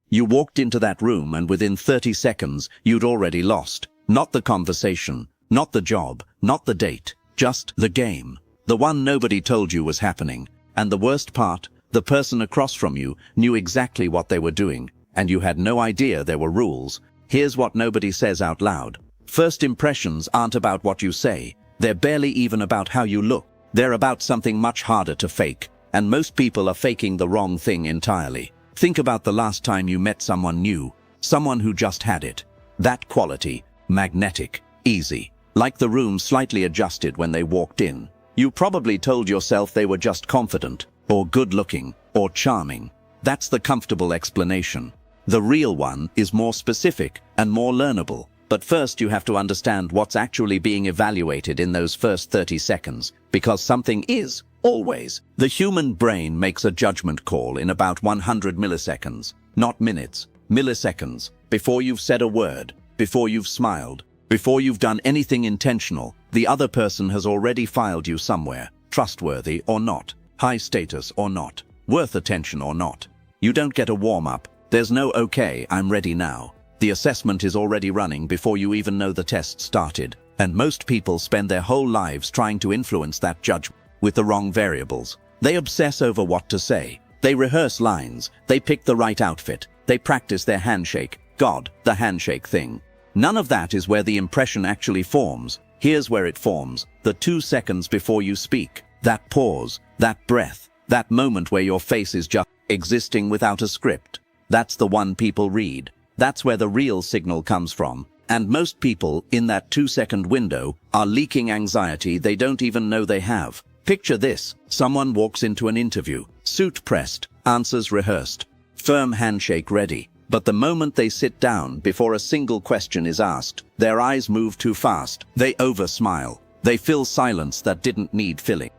You walked into that room and within 30 seconds, you'd already lost. Not the conversation, not the job, not the date, just the game. The one nobody told you was happening. And the worst part, the person across from you knew exactly what they were doing, and you had no idea there were rules. Here's what nobody says out loud. First impressions aren't about what you say. They're barely even about how you look. They're about something much harder to fake. And most people are faking the wrong thing entirely. Think about the last time you met someone new, someone who just had it. That quality, magnetic, easy, like the room slightly adjusted when they walked in. You probably told yourself they were just confident, or good-looking, or charming. That's the comfortable explanation. The real one is more specific and more learnable. But first you have to understand what's actually being evaluated in those first 30 seconds, because something is, always. The human brain makes a judgment call in about 100 milliseconds, not minutes, milliseconds, before you've said a word, before you've smiled, before you've done anything intentional. The other person has already filed you somewhere, trustworthy or not, high status or not, worth attention or not. You don't get a warm-up. There's no "okay, I'm ready now." The assessment is already running before you even know the test started. And most people spend their whole lives trying to influence that judgment with the wrong variables. They obsess over what to say. They rehearse lines. They pick the right outfit. They practice their handshake. God, the handshake thing. None of that is where the impression actually forms. Here's where it forms. The 2 seconds before you speak. That pause, that breath, that moment where your face is just existing without a script. That's the one people read. That's where the real signal comes from. And most people, in that 2-second window, are leaking anxiety they don't even know they have. Picture this. Someone walks into an interview, suit pressed, answers rehearsed, firm handshake ready. But the moment they sit down before a single question is asked, their eyes move too fast. They over-smile. They fill silence that didn't need filling.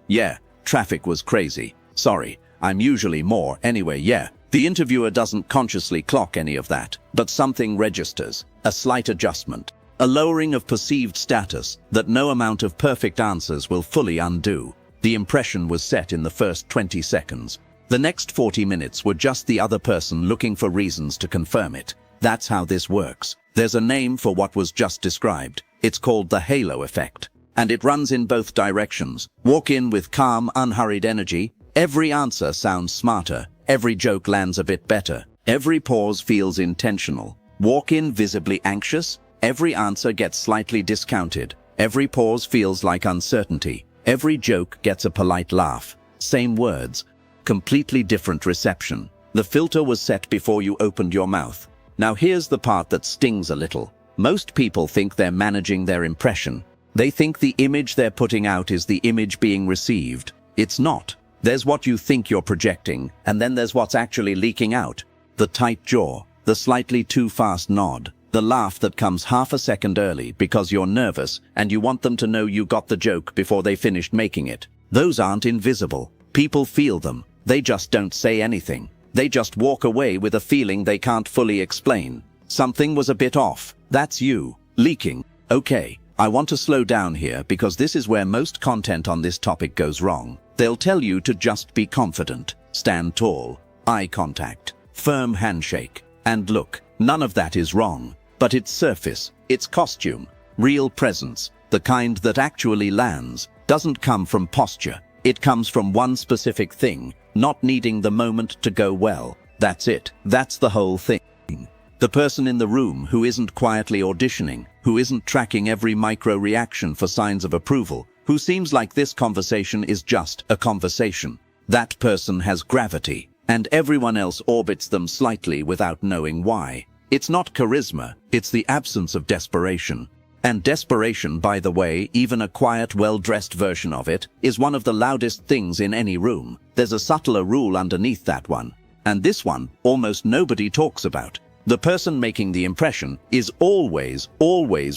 Yeah, traffic was crazy. Sorry, I'm usually more anyway, yeah. The interviewer doesn't consciously clock any of that, but something registers, a slight adjustment, a lowering of perceived status that no amount of perfect answers will fully undo. The impression was set in the first 20 seconds. The next 40 minutes were just the other person looking for reasons to confirm it. That's how this works. There's a name for what was just described. It's called the halo effect. And it runs in both directions. Walk in with calm, unhurried energy. Every answer sounds smarter. Every joke lands a bit better. Every pause feels intentional. Walk in visibly anxious. Every answer gets slightly discounted. Every pause feels like uncertainty. Every joke gets a polite laugh. Same words, completely different reception. The filter was set before you opened your mouth. Now here's the part that stings a little. Most people think they're managing their impression. They think the image they're putting out is the image being received. It's not. There's what you think you're projecting, and then there's what's actually leaking out. The tight jaw, the slightly too fast nod, the laugh that comes half a second early because you're nervous and you want them to know you got the joke before they finished making it. Those aren't invisible. People feel them. They just don't say anything. They just walk away with a feeling they can't fully explain. Something was a bit off. That's you, leaking. Okay, I want to slow down here because this is where most content on this topic goes wrong. They'll tell you to just be confident, stand tall, eye contact, firm handshake. And look, none of that is wrong. But it's surface, it's costume, real presence, the kind that actually lands, doesn't come from posture. It comes from one specific thing, not needing the moment to go well. That's it. That's the whole thing. The person in the room who isn't quietly auditioning, who isn't tracking every micro-reaction for signs of approval, who seems like this conversation is just a conversation. That person has gravity, and everyone else orbits them slightly without knowing why. It's not charisma, it's the absence of desperation. And desperation, by the way, even a quiet, well-dressed version of it, is one of the loudest things in any room. There's a subtler rule underneath that one. And this one, almost nobody talks about. The person making the impression is always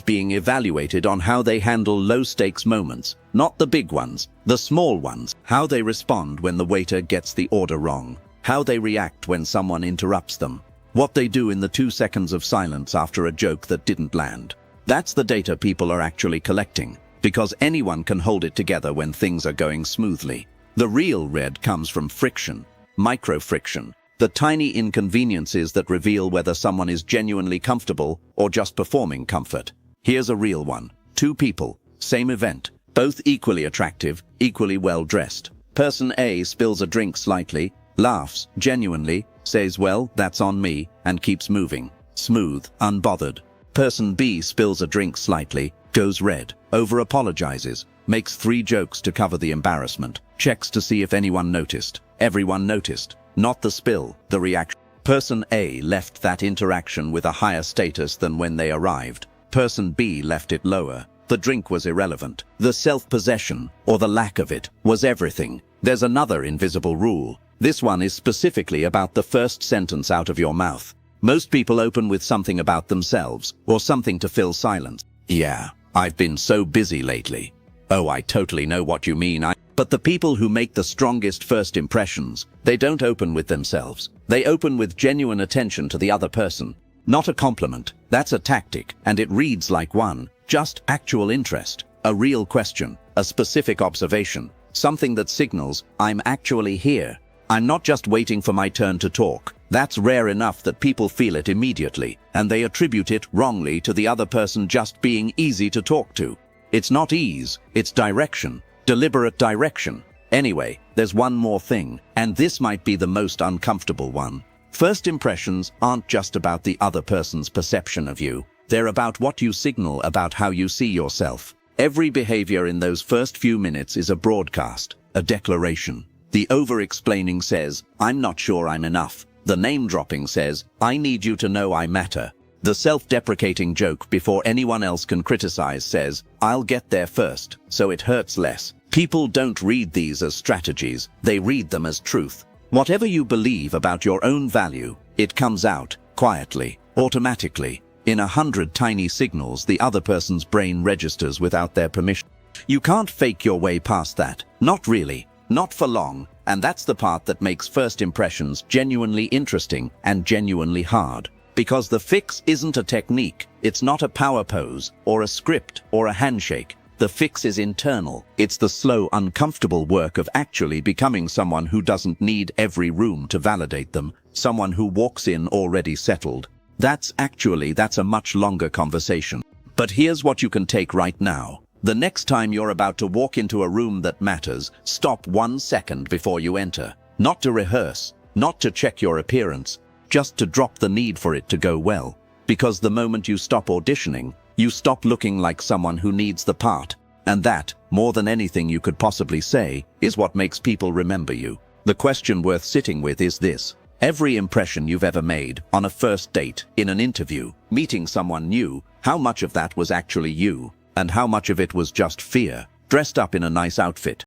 being evaluated on how they handle low-stakes moments, not the big ones, the small ones, how they respond when the waiter gets the order wrong, how they react when someone interrupts them, what they do in the 2 seconds of silence after a joke that didn't land. That's the data people are actually collecting, because anyone can hold it together when things are going smoothly. The real red comes from friction, micro-friction, The tiny inconveniences that reveal whether someone is genuinely comfortable or just performing comfort. Here's a real one. Two people, same event, both equally attractive, equally well dressed. Person A spills a drink slightly, laughs genuinely, says, "Well, that's on me," and keeps moving. Smooth, unbothered. Person B spills a drink slightly, goes red, over-apologizes, makes 3 jokes to cover the embarrassment, checks to see if anyone noticed. Everyone noticed. Not the spill, the reaction. Person A left that interaction with a higher status than when they arrived. Person B left it lower. The drink was irrelevant. The self-possession, or the lack of it, was everything. There's another invisible rule. This one is specifically about the first sentence out of your mouth. Most people open with something about themselves, or something to fill silence. "Yeah, I've been so busy lately." "Oh, I totally know what you mean. But the people who make the strongest first impressions, they don't open with themselves. They open with genuine attention to the other person. Not a compliment. That's a tactic, and it reads like one. Just actual interest. A real question. A specific observation. Something that signals, "I'm actually here. I'm not just waiting for my turn to talk." That's rare enough that people feel it immediately, and they attribute it wrongly to the other person just being easy to talk to. It's not ease, it's direction. Deliberate direction. Anyway, there's one more thing, and this might be the most uncomfortable one. First impressions aren't just about the other person's perception of you. They're about what you signal about how you see yourself. Every behavior in those first few minutes is a broadcast, a declaration. The over-explaining says, "I'm not sure I'm enough." The name-dropping says, "I need you to know I matter." The self-deprecating joke before anyone else can criticize says, "I'll get there first, so it hurts less." People don't read these as strategies, they read them as truth. Whatever you believe about your own value, it comes out, quietly, automatically, in 100 tiny signals the other person's brain registers without their permission. You can't fake your way past that. Not really. Not for long. And that's the part that makes first impressions genuinely interesting and genuinely hard. Because the fix isn't a technique, it's not a power pose, or a script, or a handshake. The fix is internal. It's the slow, uncomfortable work of actually becoming someone who doesn't need every room to validate them, someone who walks in already settled. That's a much longer conversation. But here's what you can take right now. The next time you're about to walk into a room that matters, stop 1 second before you enter. Not to rehearse, not to check your appearance, just to drop the need for it to go well. Because the moment you stop auditioning, you stop looking like someone who needs the part. And that, more than anything you could possibly say, is what makes people remember you. The question worth sitting with is this. Every impression you've ever made, on a first date, in an interview, meeting someone new, how much of that was actually you? And how much of it was just fear, dressed up in a nice outfit?